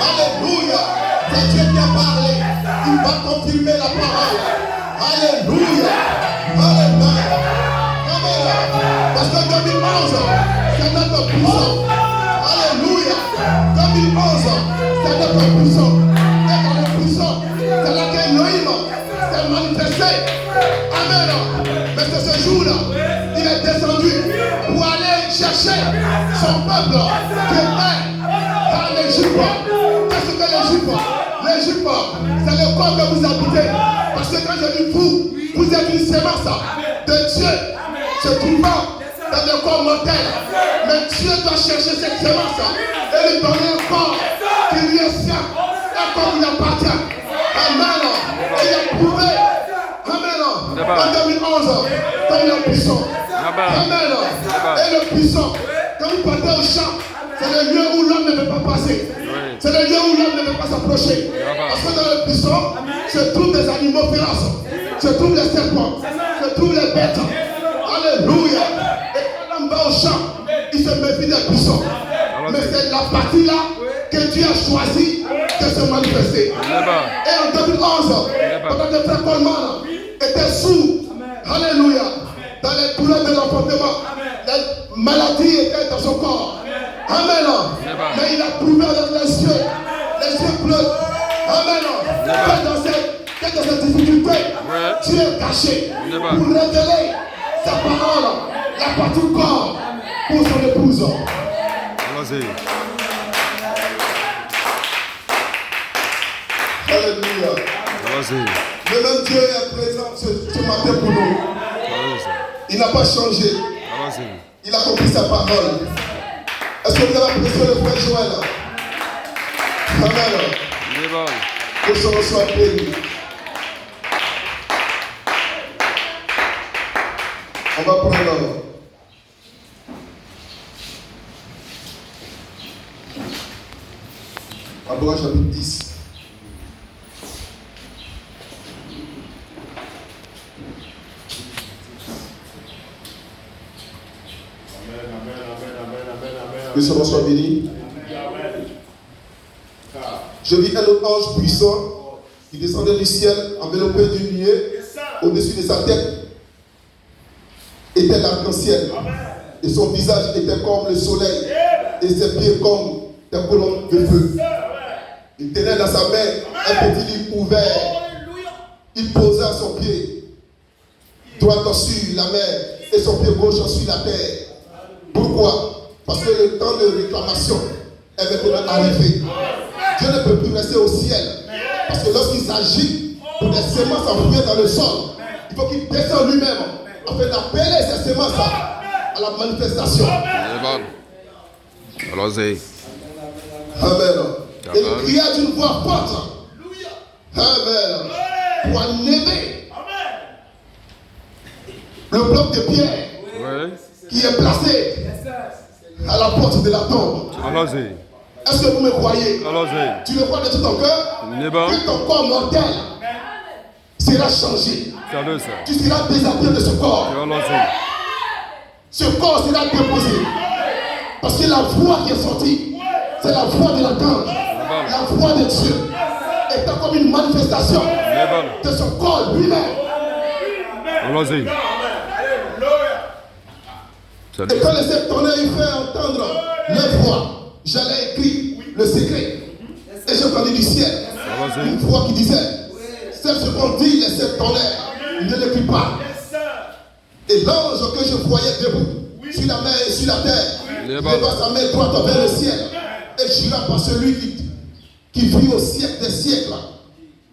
Alléluia. C'est Dieu qui a parlé. Il va confirmer la parole. Alléluia. Alléluia. Amen. Parce que 2011, c'est notre puissance. Alléluia. 2011, c'est notre puissance. Et dans le puissant, c'est là qu'Élohim s'est manifesté. Amen. Mais c'est ce jour-là, il est descendu pour aller chercher son peuple qui est dans l'Égypte. Qu'est-ce que l'Égypte? L'Égypte, c'est le corps que vous habitez. Parce que quand je dis vous êtes une sémence de Dieu se trouvant dans le corps mortel. Mais Dieu doit chercher cette sémence et lui donner un corps qui lui est sien, un corps qui lui appartient. Amen. Et il a prouvé. Amen. En 2011, comme il est puissant. Amen. Et le puissant, quand vous partez au champ, c'est le lieu où l'homme ne peut pas passer. C'est le lieu où l'homme ne peut pas s'approcher. Parce que dans le puissant, se trouvent des animaux féroces, se trouvent les serpents, se trouvent les bêtes. Alléluia. Et quand l'homme va au champ, il se méfie des puissants. Mais c'est la partie là que Dieu a choisi de se manifester. Et en 2011, pendant que frère Coleman était sourd, alléluia, dans les douleurs de l'enfantement, la maladie était dans son corps. Amen. Mais il a prouvé avec les yeux bleus. Amen. Que dans cette difficulté, Dieu est caché pour révéler sa parole, la partie du corps pour son épouse. Alléluia. Le même Dieu est présent ce matin pour nous. Il n'a pas changé. Il a compris sa parole. Est-ce que vous avez apprécié le frère Joël? Amen. Que son nom soit béni. On va prendre Abraham chapitre 10. Que son nom soit béni. Je vis un autre ange puissant qui descendait du ciel, enveloppé d'une nuée. Au-dessus de sa tête était l'arc-en-ciel. Et son visage était comme le soleil. Et ses pieds comme des colonnes de feu. Il tenait dans sa main un petit livre ouvert. Il posait son pied droit sur la mer et son pied gauche sur la terre. Pourquoi? Parce que le temps de réclamation est maintenant arrivé. Dieu ne peut plus rester au ciel. Parce que lorsqu'il s'agit pour des semences enfouies dans le sol, il faut qu'il descende lui-même afin d'appeler ces semences à la manifestation. Allons-y. Amen. Et il cria d'une voix forte. Amen. Pour enlever le bloc de pierre qui est placé à la porte de la tombe. Allons-y. Est-ce que vous me croyez? Allons-y. Tu le crois de tout ton cœur? Que ton corps mortel sera changé. Tu seras déshabillé de ce corps. Ce corps sera déposé. Parce que la voix qui est sortie, c'est la voix de l'archange. La voix de Dieu. Étant comme une manifestation de son corps lui-même. Allons-y. Et quand le septonnaire il fait entendre leur voix, j'allais écrire le secret. Et j'ai entendu du ciel une voix qui disait: c'est ce qu'on dit les septonnaires, ne l'écris pas. Et l'ange que je voyais debout sur la mer et sur la terre, leva sa main droite vers le ciel et jura par celui qui vit au siècle des siècles,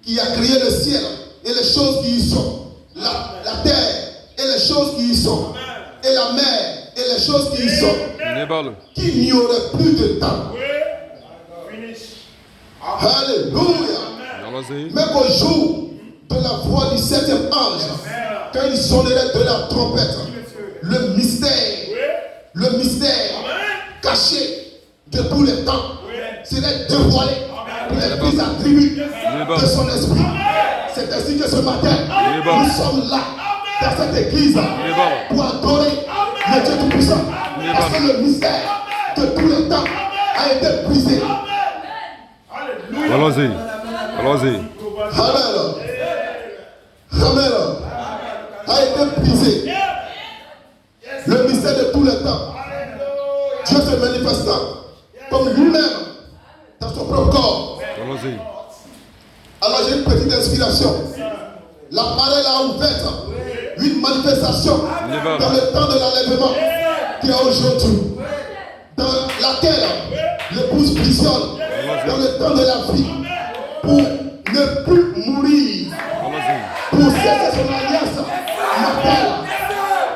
qui a créé le ciel et les choses qui y sont, la terre et les choses qui y sont, et la mer et les choses qui y sont, qu'il n'y aurait plus de temps. Alléluia. Mais qu'au jour de la voix du septième ange, quand il sonnerait de la trompette, le mystère caché de tous les temps serait dévoilé pour les 10 attributs de son esprit. C'est ainsi que ce matin, nous sommes là, dans cette église, pour adorer le Dieu Tout-Puissant. Parce que le mystère de tous les temps a été brisé. Allons-y. Allons-y. Amen. Amen. A été brisé. Le mystère de tous les temps. Dieu se manifestant comme lui-même dans son propre corps. Allons-y. Alors j'ai une petite inspiration. La parole a ouvert une manifestation dans le temps de l'enlèvement qui est aujourd'hui, dans laquelle l'épouse visionne dans le temps de la vie pour ne plus mourir, pour cesser son alliance mortelle,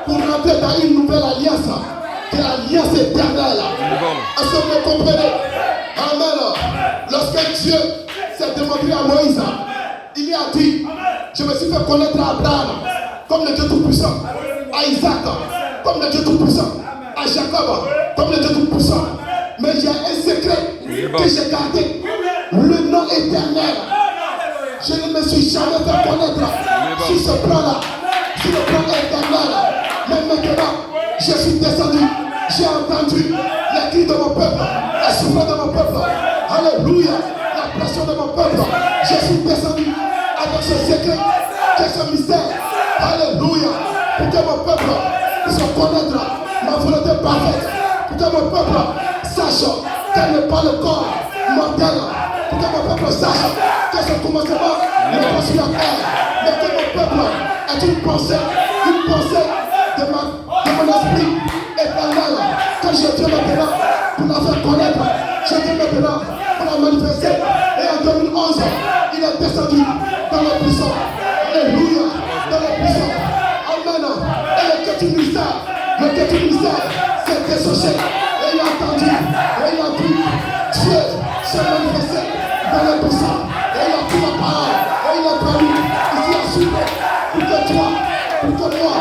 pour rentrer dans une nouvelle alliance qui est l'alliance éternelle. Est-ce que vous me comprenez? Amen. Lorsque Dieu s'est démontré à Moïse, il a dit, je me suis fait connaître à Abraham comme le Dieu Tout-Puissant, à Isaac comme le Dieu Tout-Puissant, à Jacob comme le Dieu Tout-Puissant. Mais j'ai un secret que j'ai gardé, le nom éternel. Je ne me suis jamais fait connaître sur ce plan-là, sur le plan éternel. Mais maintenant, je suis descendu, j'ai entendu les cris de mon peuple, les souffrances de mon peuple. Alléluia, la pression de mon peuple. Je suis descendu avec ce secret, ce mystère. Alléluia, pour que mon peuple puisse connaître ma volonté parfaite, pour que mon peuple sache quel n'est pas le corps mortel, pour que mon peuple sache que ce commencement n'est pas sur la terre, mais que mon peuple est une pensée de mon esprit éternel, que je viens maintenant pour la faire connaître, je viens maintenant pour la manifester. Et en 2011, il est descendu dans le prison. Alléluia, dans le prison. Amen. Et le petit mystère s'est désocié. Et il a entendu, et il a vu Dieu se manifester dans le prison. Et il a pris la parole, et il a parlé ici à Super, pour que toi, pour que moi,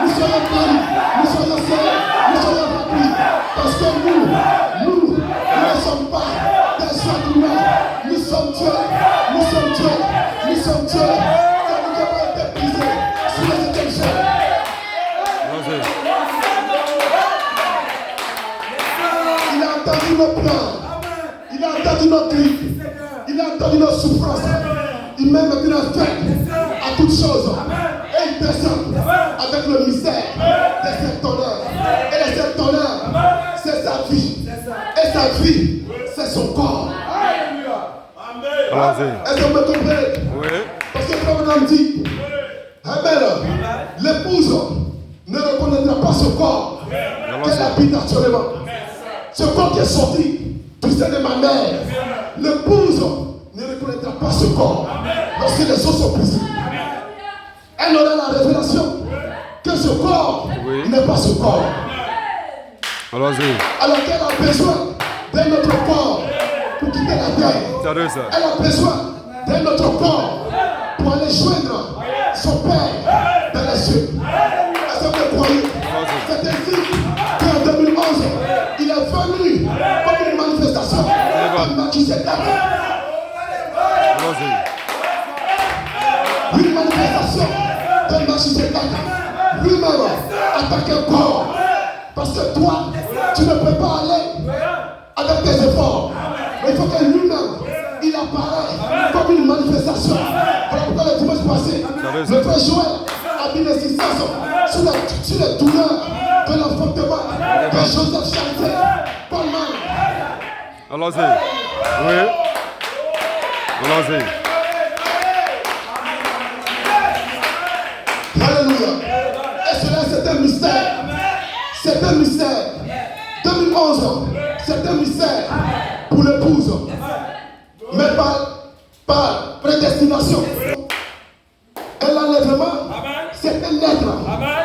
nous soyons pris, nous soyons serrés, nous soyons remplis. Parce que nous ne sommes pas des êtres humains, nous sommes Dieu, nous sommes Dieu, nous sommes Dieu. Que nous avons été brisés sur les étagères. Il a entendu nos plans, il a entendu nos cris, il a entendu nos souffrances. Il met maintenant fin à toutes choses. Et il descend avec le mystère des sept tonnerres. Et les sept tonnerres, c'est sa vie. Et sa vie, c'est son corps. Est-ce que vous me comprenez? Oui. Parce que comme on a dit, Amen, l'épouse ne reconnaîtra pas ce corps qu'elle habite actuellement. Ce corps qui est sorti du sein de ma mère, l'épouse ne reconnaîtra pas ce corps lorsque les os sont brisés. Elle aura la révélation que ce corps n'est pas ce corps. Allons-y. Alors qu'elle a besoin d'un autre corps pour quitter la terre. Elle a besoin d'un autre corps pour aller joindre son Père dans les cieux. Est-ce que vous croyez? C'est ainsi qu'en 2011, il est venu comme une manifestation de Melchisedec. Une manifestation de Melchisedec. Lui-même en tant que corps. Parce que toi, tu ne peux pas aller avec tes efforts. Mais il faut que lui-même, il apparaît comme une manifestation. Voilà pourquoi le dimanche passé, le frère Joël a mis l'insistance sur les douleurs de l'enfantement de Joseph Charité. Paul Man. Allons-y. Oui. Allons-y. Alléluia. Et cela, c'est un mystère. C'est un mystère. 2011, c'est un mystère pour l'épouse. Mais par prédestination. Et l'enlèvement, c'est un être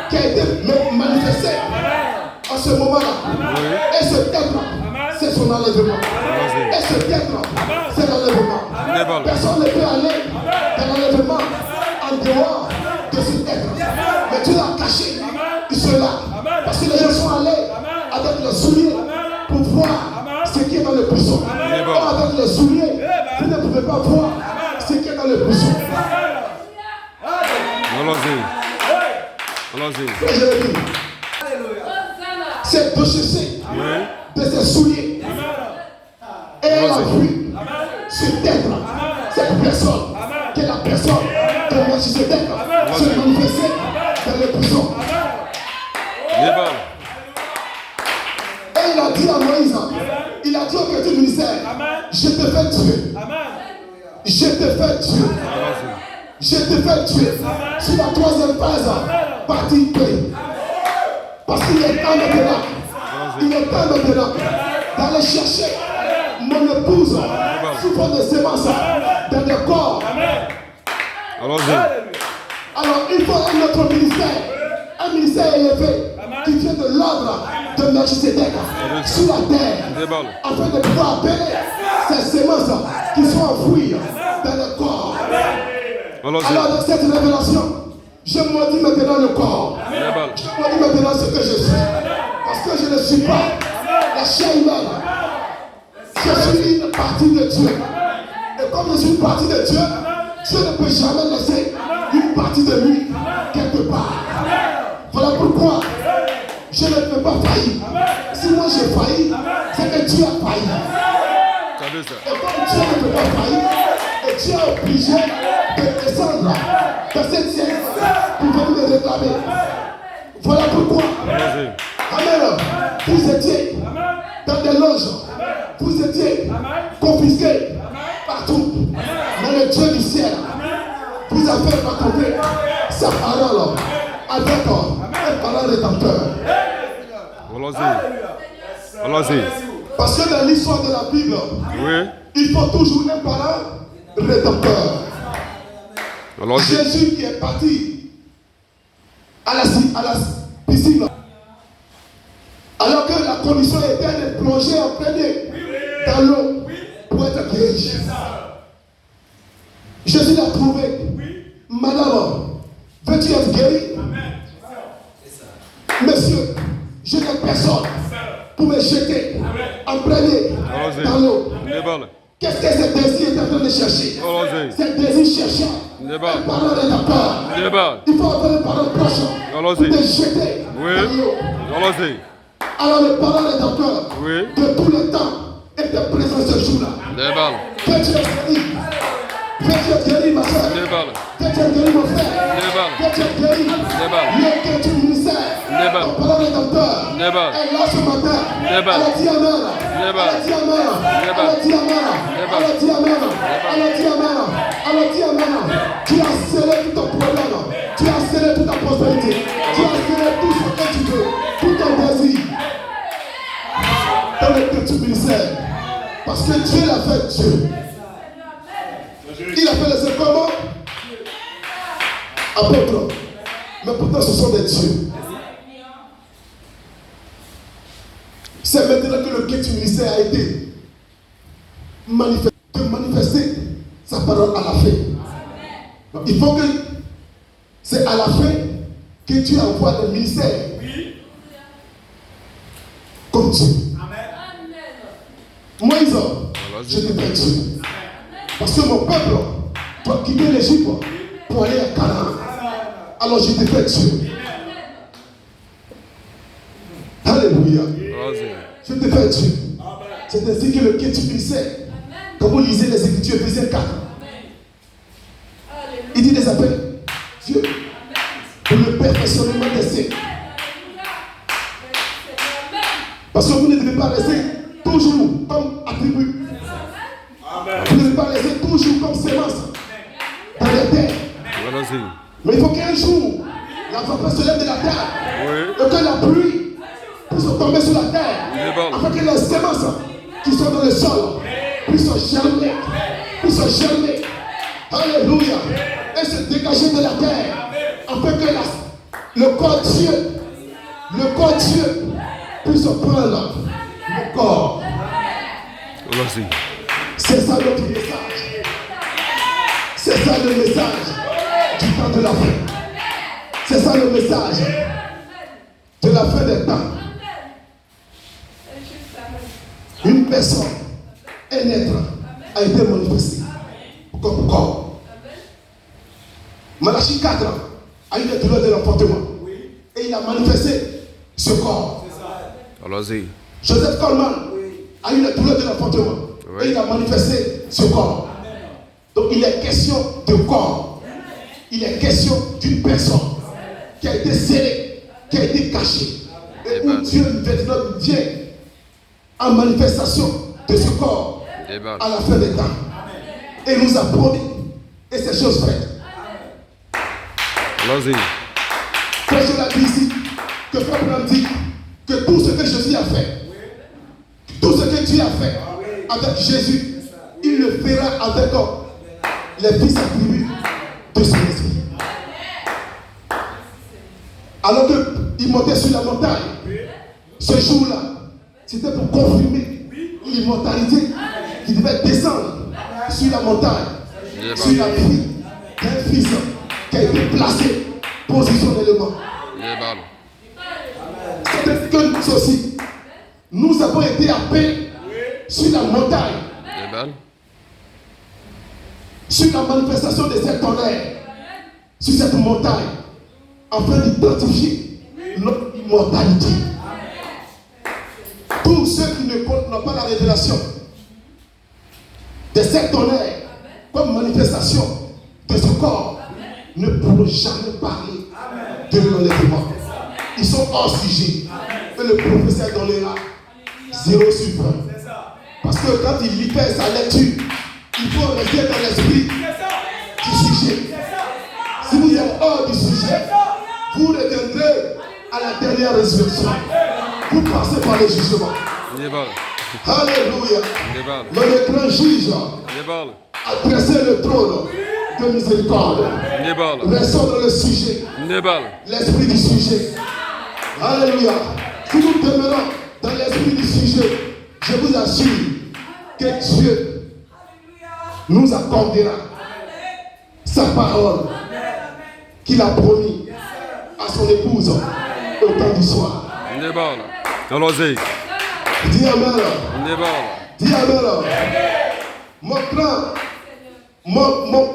qui a été manifesté en ce moment-là. Et ce être, c'est son enlèvement. Et ce être, c'est l'enlèvement. Personne ne peut aller dans l'enlèvement en dehors de cet être. Mais Dieu l'a caché. Il se là. Parce que les gens sont allés avec les souliers pour voir ce qui est dans le buisson. Or, avec les souliers, vous ne pouvez pas voir ce qui est dans le buisson. Allons-y. Allons-y. Et je le dis. C'est de chasser de ses souliers. Et elle a vu ce être cette personne, qui est la personne de Melchisedec, se manifester dans les prisons. Débal. Et il a dit à Moïse, il a dit au petit ministère, je te fais tuer. Je te fais tuer. Je te fais tuer. Sur la troisième phase, partie B. Parce qu'il est temps maintenant. Il est temps maintenant d'aller chercher mon épouse sous forme de sémence dans le corps. Allons-y. Alors il faut un autre ministère. Un ministère élevé qui vient de l'ordre de Melchisedec sur la terre, afin de pouvoir appeler ces sémences qui sont enfouies dans le corps. Alors dans cette révélation, je maudis maintenant le corps. Je maudis maintenant ce que je suis. Parce que je ne suis pas la chair humaine. Je suis une partie de Dieu. Et comme je suis une partie de Dieu, Dieu ne peut jamais laisser une partie de lui quelque part. Voilà pourquoi je ne peux pas faillir. Si moi j'ai failli, c'est que Dieu a failli. Et comme Dieu ne peut pas faillir, et Dieu est obligé de descendre dans cette scène pour venir me réclamer. Voilà pourquoi. Amen. Vous étiez dans des loges. Vous étiez confisqués partout. Mais le Dieu du ciel vous a fait rencontrer sa parole avec un parole rédempteur. Allons-y. Parce que dans l'histoire de la Bible, il faut toujours un parole rédempteur. Jésus qui est parti à la piscine, alors que la condition était de plonger en plein nez dans l'eau pour être guéri. Jésus l'a trouvé. Madame, veux-tu être guéri? Monsieur, je n'ai personne pour me jeter en plein nez dans l'eau. Qu'est-ce que ce désir est en train de chercher? Ce désir cherchant un parole rédempteur. Il faut avoir une parole proche pour te jeter dans l'eau. Alors le parole rédempteur de tout le temps était présent ce jour-là. Que tu es guéri. Que tu es guéri, ma soeur. Que tu es guéri, mon frère. Que tu es guéri. Que tu ministères. Ton parole rédempteur est là ce matin. Elle a dit Amen. Elle a dit Amen. Elle a dit Amen. Elle a dit Amen. Elle a dit Amen. Elle a dit Amen. Tu as scellé tout ton problème. Tu as scellé toute ta prospérité. Tu as scellé tout ce que tu veux. Tout ton désir. Dans le petit ministère. Parce que Dieu l'a fait Dieu. Il a fait les comment? Apôtres. Mais pourtant ce sont des dieux. C'est maintenant que le quête ministère a été manifesté sa parole à la fin. Donc, il faut que c'est à la fin que Dieu envoie le ministère comme Dieu. Moïse, je te fais Dieu. Parce que mon peuple doit quitter l'Égypte pour aller à Canaan. Alors je te fais Dieu. Alléluia. Je te fais Dieu. C'est ainsi que le quête ministère, quand vous lisez les Écritures, Éphésiens 4, il dit des appels Dieu pour le perfectionnement des saints. Parce que vous ne devez pas rester toujours comme attribut. Vous ne devez pas rester toujours comme sémence dans les terres. Mais il faut qu'un jour, la vapeur se lève de la terre et que la pluie puisse tomber sur la terre afin que les sémences qui sont dans le sol puissent germer. Alléluia. Et se dégager de la terre afin que le corps Dieu puisse prendre le corps. C'est ça notre message. C'est ça le message du temps de la fin. C'est ça le message de la fin des temps. Une personne, un être a été manifesté comme corps. Malachie 4 a eu la douleur de l'enfantement. Et il a manifesté ce corps. Joseph Coleman a eu la douleur de l'enfantement. Et il a manifesté ce corps. Donc il est question de corps. Il est question d'une personne qui a été scellée, qui a été cachée. Et où Dieu maintenant vient en manifestation de ce corps à la fin des temps. Et nous a promis. Et c'est chose faite. Allons-y. Quand je l'ai dit ici, que Frère Branham dit que tout ce que Jésus a fait, tout ce que Dieu a fait avec Jésus, il le fera avec les fils attribués de son esprit. Alors qu'il montait sur la montagne, ce jour-là, c'était pour confirmer l'immortalité qui devait descendre sur la montagne, sur la vie d'un fils qui a été placé positionnellement. C'est que nous aussi, nous avons été appelés sur la montagne, sur la manifestation de cette tonnerre, sur cette montagne, afin d'identifier notre immortalité. Tous ceux qui n'ont pas la révélation de cette tonnerre comme manifestation de ce corps ne pourront jamais parler de l'enlèvement. Ils sont hors sujet. Et le professeur donnera 0 sur 20. Parce que quand il lit fait sa lecture, il faut rester dans l'esprit du sujet. Si vous êtes hors du sujet, vous reviendrez à la dernière résurrection. Vous passez par le jugement. Alléluia. Le grand juge a dressé le trône de miséricorde. Restons dans le sujet. L'esprit du sujet. Alléluia. Si nous demeurons dans l'esprit du sujet, je vous assure que Dieu nous accordera sa parole qu'il a promis à son épouse au temps du soir. Allons-y. Dis Amen. Dis Amen.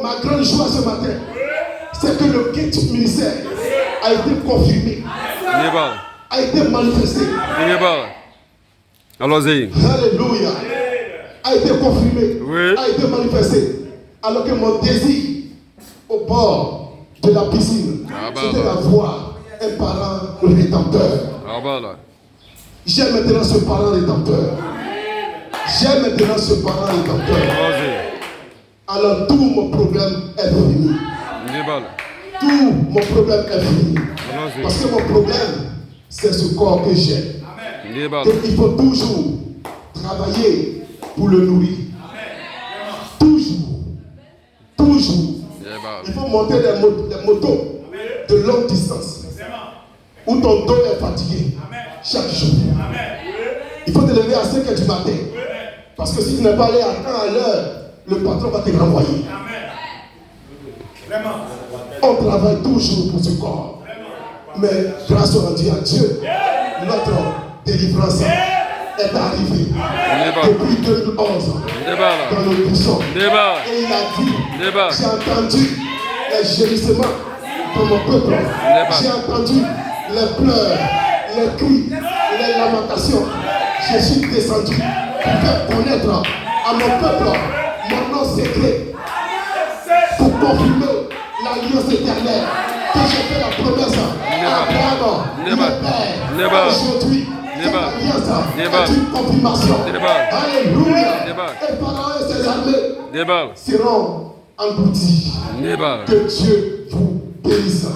Ma grande joie ce matin, c'est que le kit ministère a été confirmé, a été manifesté. Allons-y. Alléluia. A été confirmé, a été manifesté. Alors que mon désir au bord de la piscine, c'était d'avoir un parent rédempteur. J'ai maintenant ce parent rédempteur. J'ai maintenant ce parent rédempteur. Alors tout mon problème est fini. Tout mon problème est fini. Parce que mon problème, c'est ce corps que j'ai. Donc il faut toujours travailler pour le nourrir. Toujours. Il faut monter des motos de longue distance. Où ton dos est fatigué chaque jour. Il faut te lever à 5h du matin. Parce que si tu n'es pas allé à temps à l'heure, le patron va te renvoyer. On travaille toujours pour ce corps. Mais grâce au Dieu à Dieu, notre délivrance est arrivée depuis 2011 dans le buisson. Et il a dit, j'ai entendu les gémissements de mon peuple. J'ai entendu les pleurs, les cris, les lamentations. Je suis descendu pour faire connaître à mon peuple mon nom secret, pour confirmer l'alliance éternelle que j'ai fait la promesse à Abraham, mon père. Aujourd'hui, cette alliance est une confirmation. Alléluia. Et Pharaon et ses armées seront engloutis. Que Dieu vous bénisse.